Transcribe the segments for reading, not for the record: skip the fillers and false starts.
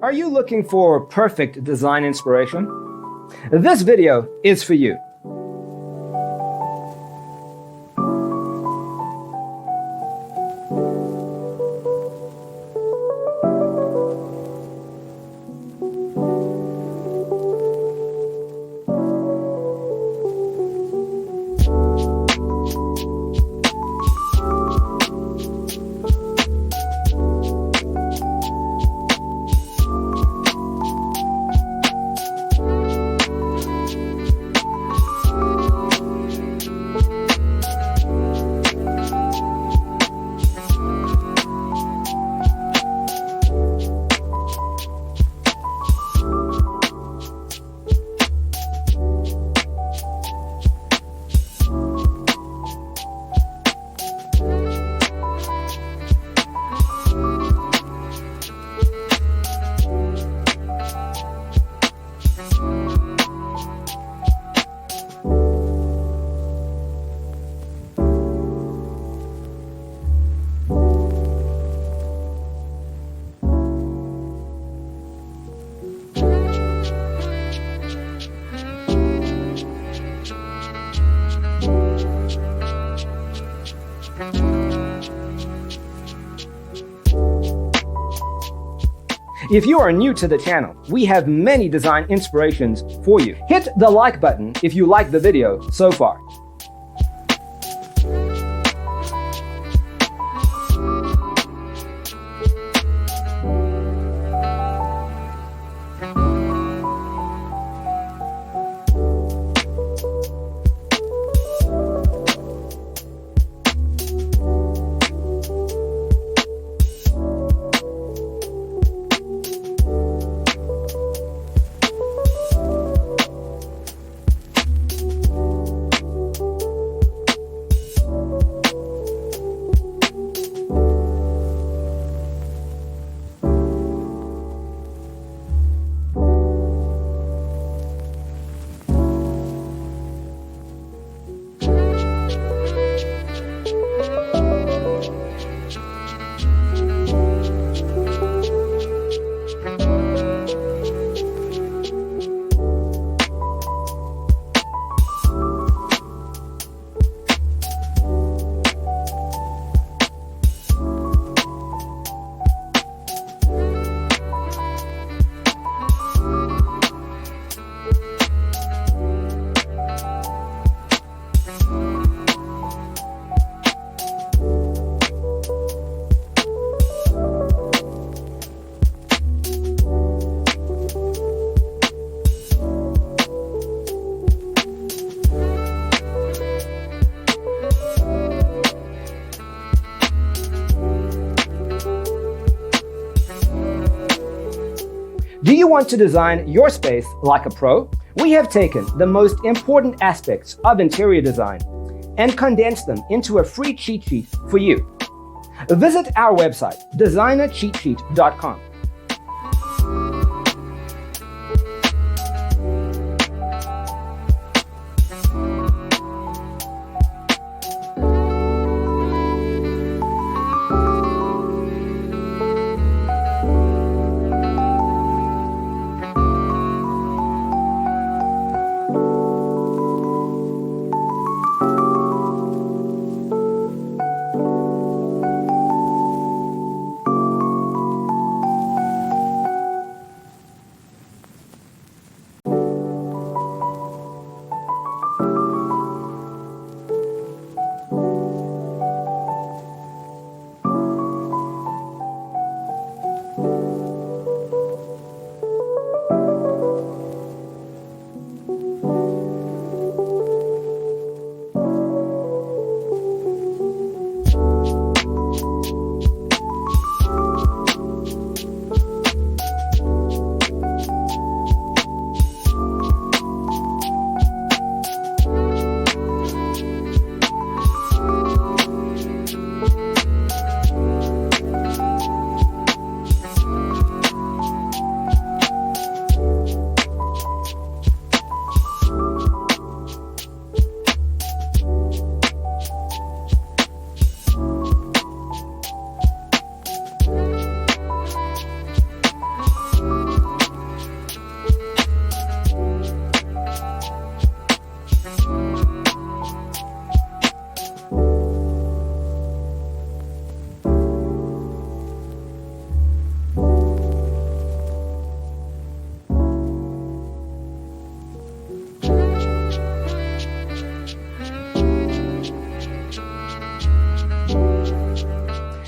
Are you looking for perfect design inspiration? This video is for you. If you are new to the channel, we have many design inspirations for you. Hit the like button if you like the video so far. Do you want to design your space like a pro? We have taken the most important aspects of interior design and condensed them into a free cheat sheet for you. Visit our website, designercheatsheet.com.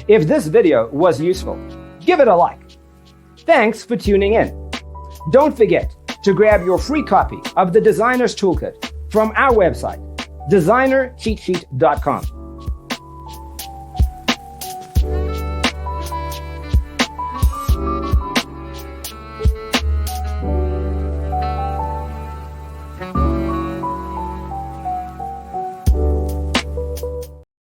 If this video was useful, give it a like. Thanks for tuning in. Don't forget to grab your free copy of the Designer's Toolkit from our website, designercheatsheet.com.